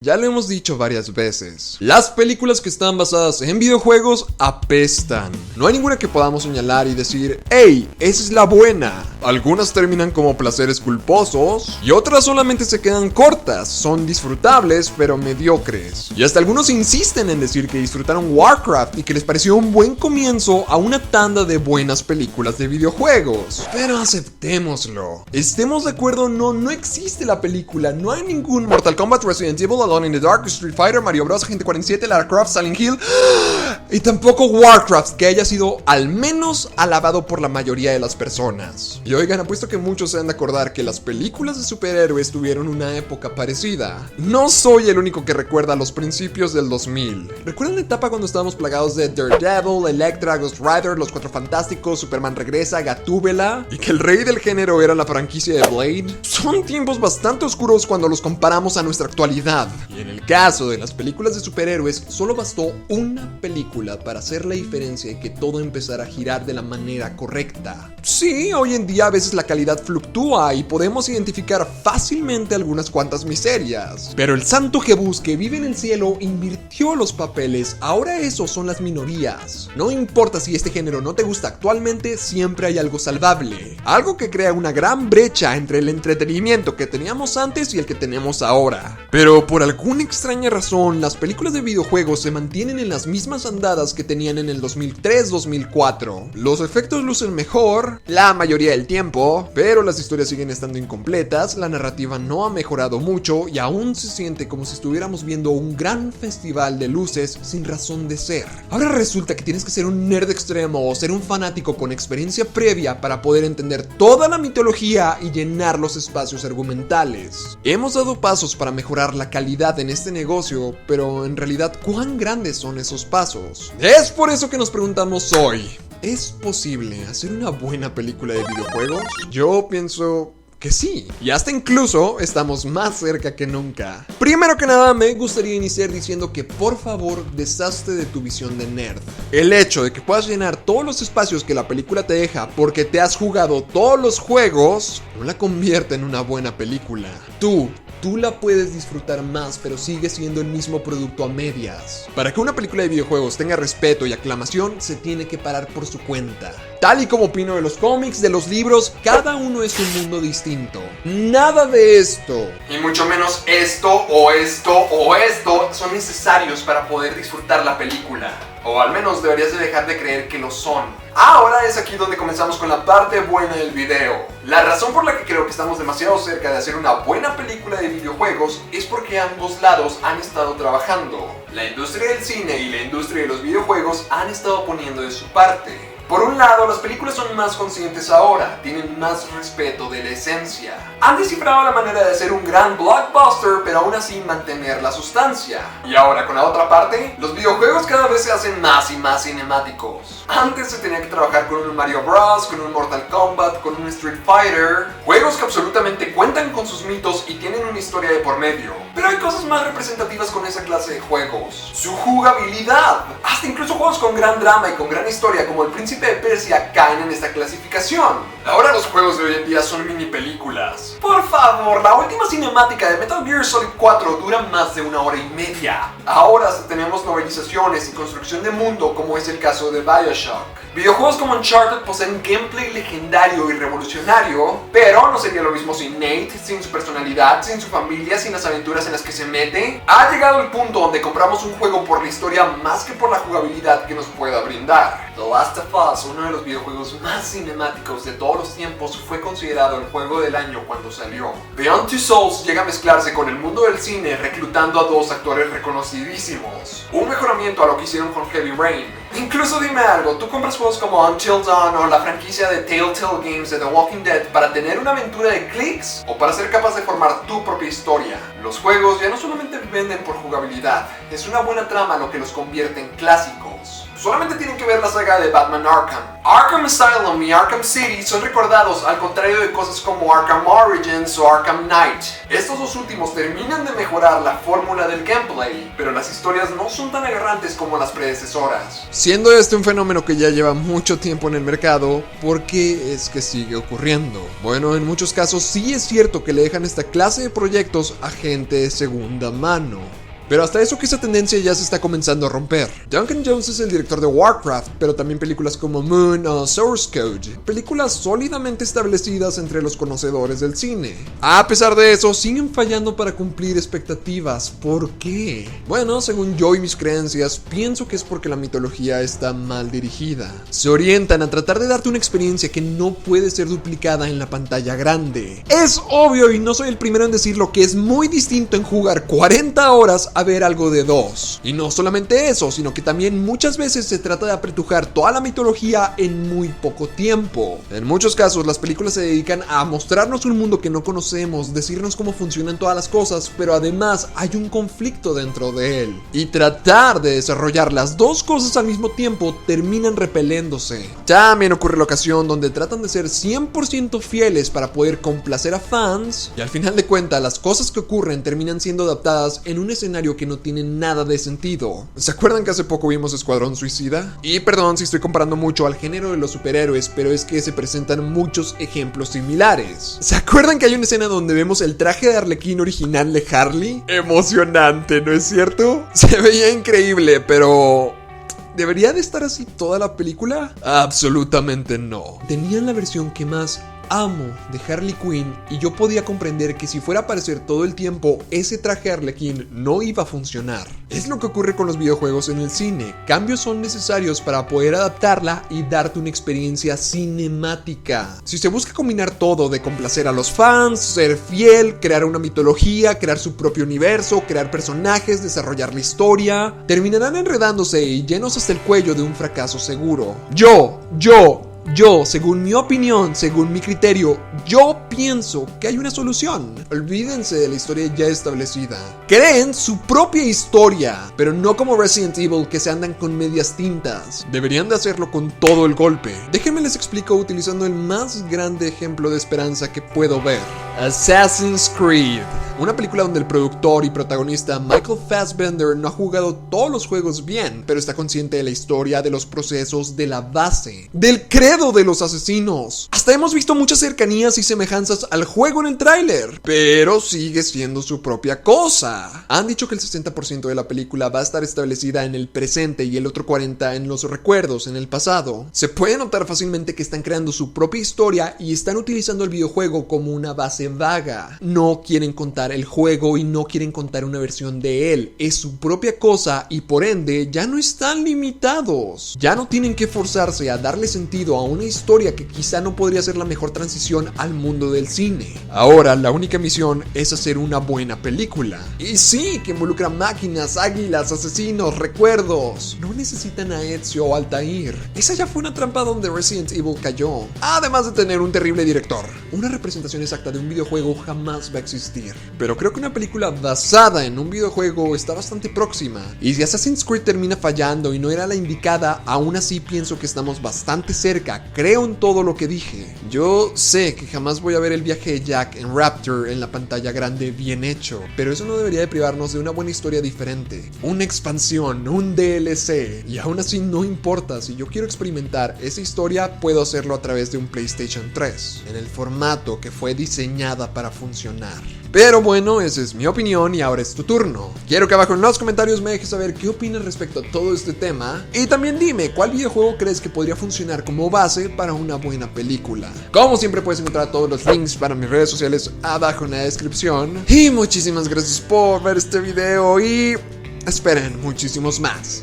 Ya lo hemos dicho varias veces, las películas que están basadas en videojuegos apestan. No hay ninguna que podamos señalar y decir, ¡hey, esa es la buena! Algunas terminan como placeres culposos y otras solamente se quedan cortas, son disfrutables pero mediocres. Y hasta algunos insisten en decir que disfrutaron Warcraft y que les pareció un buen comienzo a una tanda de buenas películas de videojuegos. Pero aceptémoslo. Estemos de acuerdo, no existe la película, no hay ningún Mortal Kombat, Resident Evil, Alone in the Dark, Street Fighter, Mario Bros, Agente 47, Lara Croft, Silent Hill y tampoco Warcraft que haya sido al menos alabado por la mayoría de las personas. Y oigan, apuesto que muchos se han de acordar que las películas de superhéroes tuvieron una época parecida. No soy el único que recuerda los principios del 2000. ¿Recuerdan la etapa cuando estábamos plagados de Daredevil, Elektra, Ghost Rider, Los Cuatro Fantásticos, Superman Regresa, Gatúbela y que el rey del género era la franquicia de Blade? Son tiempos bastante oscuros cuando los comparamos a nuestra actualidad. Y en el caso de las películas de superhéroes, solo bastó una película para hacer la diferencia y que todo empezara a girar de la manera correcta. Sí, hoy en día a veces la calidad fluctúa y podemos identificar fácilmente algunas cuantas miserias. Pero el santo Jebús que vive en el cielo invirtió los papeles, ahora esos son las minorías. No importa si este género no te gusta actualmente, siempre hay algo salvable. Algo que crea una gran brecha entre el entretenimiento que teníamos antes y el que tenemos ahora. Pero por alguna extraña razón, las películas de videojuegos se mantienen en las mismas andadas que tenían en el 2003-2004. Los efectos lucen mejor, la mayoría del tiempo, pero las historias siguen estando incompletas, la narrativa no ha mejorado mucho y aún se siente como si estuviéramos viendo un gran festival de luces sin razón de ser. Ahora resulta que tienes que ser un nerd extremo o ser un fanático con experiencia previa para poder entender toda la mitología y llenar los espacios argumentales. Hemos dado pasos para mejorar la calidad en este negocio, pero en realidad, ¿cuán grandes son esos pasos? Es por eso que nos preguntamos hoy, ¿es posible hacer una buena película de videojuegos? Yo pienso que sí, y hasta incluso estamos más cerca que nunca. Primero que nada, me gustaría iniciar diciendo que por favor deshazte de tu visión de nerd. El hecho de que puedas llenar todos los espacios que la película te deja porque te has jugado todos los juegos, no la convierte en una buena película. Tú la puedes disfrutar más, pero sigue siendo el mismo producto a medias. Para que una película de videojuegos tenga respeto y aclamación, se tiene que parar por su cuenta. Tal y como opino de los cómics, de los libros, cada uno es un mundo distinto. Nada de esto, y mucho menos esto o esto o esto, son necesarios para poder disfrutar la película. O al menos deberías de dejar de creer que lo son. Ahora es aquí donde comenzamos con la parte buena del video. La razón por la que creo que estamos demasiado cerca de hacer una buena película de videojuegos es porque ambos lados han estado trabajando. La industria del cine y la industria de los videojuegos han estado poniendo de su parte. Por un lado, las películas son más conscientes ahora, tienen más respeto de la esencia. Han descifrado la manera de hacer un gran blockbuster, pero aún así mantener la sustancia. Y ahora, con la otra parte, los videojuegos cada vez se hacen más y más cinemáticos. Antes se tenía que trabajar con un Mario Bros, con un Mortal Kombat, con un Street Fighter. Juegos que absolutamente cuentan con sus mitos y tienen una historia de por medio. Pero hay cosas más representativas con esa clase de juegos. Su jugabilidad. Hasta incluso juegos con gran drama y con gran historia, como El Príncipe de Persia, caen en esta clasificación. Ahora los juegos de hoy en día son mini películas. Por favor, la última cinemática de Metal Gear Solid 4 dura más de 1 hora y media. Ahora tenemos novelizaciones y construcción de mundo, como es el caso de BioShock. Videojuegos como Uncharted poseen gameplay legendario y revolucionario, pero no sería lo mismo sin Nate, sin su personalidad, sin su familia, sin las aventuras en las que se mete. Ha llegado el punto donde compramos un juego por la historia más que por la jugabilidad que nos pueda brindar. The Last of Us, uno de los videojuegos más cinemáticos de todos los tiempos, fue considerado el juego del año cuando salió. Beyond Two Souls llega a mezclarse con el mundo del cine reclutando a 2 actores reconocidísimos. Un mejoramiento a lo que hicieron con Heavy Rain. Incluso dime algo, ¿tú compras juegos como Until Dawn o la franquicia de Telltale Games de The Walking Dead para tener una aventura de clics o para ser capaz de formar tu propia historia? Los juegos ya no solamente venden por jugabilidad, es una buena trama lo que los convierte en clásicos. Solamente tienen que ver la saga de Batman Arkham. Arkham Asylum y Arkham City son recordados al contrario de cosas como Arkham Origins o Arkham Knight. Estos dos últimos terminan de mejorar la fórmula del gameplay, pero las historias no son tan agarrantes como las predecesoras. Siendo este un fenómeno que ya lleva mucho tiempo en el mercado, ¿por qué es que sigue ocurriendo? Bueno, en muchos casos sí es cierto que le dejan esta clase de proyectos a gente de segunda mano. Pero hasta eso que esa tendencia ya se está comenzando a romper. Duncan Jones es el director de Warcraft, pero también películas como Moon o Source Code, películas sólidamente establecidas entre los conocedores del cine. A pesar de eso, siguen fallando para cumplir expectativas. ¿Por qué? Bueno, según yo y mis creencias, pienso que es porque la mitología está mal dirigida. Se orientan a tratar de darte una experiencia que no puede ser duplicada en la pantalla grande. Es obvio, y no soy el primero en decirlo, que es muy distinto en jugar 40 horas a ver algo de 2. Y no solamente eso, sino que también muchas veces se trata de apretujar toda la mitología en muy poco tiempo. En muchos casos las películas se dedican a mostrarnos un mundo que no conocemos, decirnos cómo funcionan todas las cosas, pero además hay un conflicto dentro de él. Y tratar de desarrollar las dos cosas al mismo tiempo terminan repeléndose. También ocurre la ocasión donde tratan de ser 100% fieles para poder complacer a fans, y al final de cuentas las cosas que ocurren terminan siendo adaptadas en un escenario que no tiene nada de sentido. ¿Se acuerdan que hace poco vimos Escuadrón Suicida? Y perdón si estoy comparando mucho al género de los superhéroes, pero es que se presentan muchos ejemplos similares. ¿Se acuerdan que hay una escena donde vemos el traje de Arlequín original de Harley? Emocionante, ¿no es cierto? Se veía increíble, pero... ¿debería de estar así toda la película? Absolutamente no. Tenían la versión que más amo de Harley Quinn y yo podía comprender que si fuera a aparecer todo el tiempo ese traje Arlequín no iba a funcionar. Es lo que ocurre con los videojuegos en el cine. Cambios son necesarios para poder adaptarla y darte una experiencia cinemática. Si se busca combinar todo de complacer a los fans, ser fiel, crear una mitología, crear su propio universo, crear personajes, desarrollar la historia, terminarán enredándose y llenos hasta el cuello de un fracaso seguro. Yo, según mi opinión, según mi criterio, yo pienso que hay una solución. Olvídense de la historia ya establecida. Creen su propia historia, pero no como Resident Evil que se andan con medias tintas. Deberían de hacerlo con todo el golpe. Déjenme les explico utilizando el más grande ejemplo de esperanza que puedo ver. Assassin's Creed. Una película donde el productor y protagonista Michael Fassbender no ha jugado todos los juegos bien, pero está consciente de la historia, de los procesos, de la base, del credo de los asesinos. Hasta hemos visto muchas cercanías y semejanzas al juego en el tráiler, pero sigue siendo su propia cosa. Han dicho que el 60% de la película va a estar establecida en el presente y el otro 40% en los recuerdos, en el pasado. Se puede notar fácilmente que están creando su propia historia y están utilizando el videojuego como una base vaga. No quieren contar el juego y no quieren contar una versión de él. Es su propia cosa y por ende ya no están limitados. Ya no tienen que forzarse a darle sentido a una historia que quizá no podría ser la mejor transición al mundo del cine. Ahora la única misión es hacer una buena película. Y sí, que involucra máquinas, águilas, asesinos, recuerdos. No necesitan a Ezio o Altair. Esa ya fue una trampa donde Resident Evil cayó. Además de tener un terrible director. Una representación exacta de un videojuego jamás va a existir. Pero creo que una película basada en un videojuego está bastante próxima. Y si Assassin's Creed termina fallando y no era la indicada, aún así pienso que estamos bastante cerca. Creo en todo lo que dije. Yo sé que jamás voy a ver el viaje de Jack en Rapture en la pantalla grande bien hecho, pero eso no debería de privarnos de una buena historia diferente. Una expansión, un DLC. Y aún así no importa, si yo quiero experimentar esa historia, puedo hacerlo a través de un PlayStation 3, en el formato que fue diseñada para funcionar. Pero bueno, esa es mi opinión y ahora es tu turno. Quiero que abajo en los comentarios me dejes saber qué opinas respecto a todo este tema. Y también dime, ¿cuál videojuego crees que podría funcionar como base para una buena película? Como siempre puedes encontrar todos los links para mis redes sociales abajo en la descripción. Y muchísimas gracias por ver este video y esperen muchísimos más.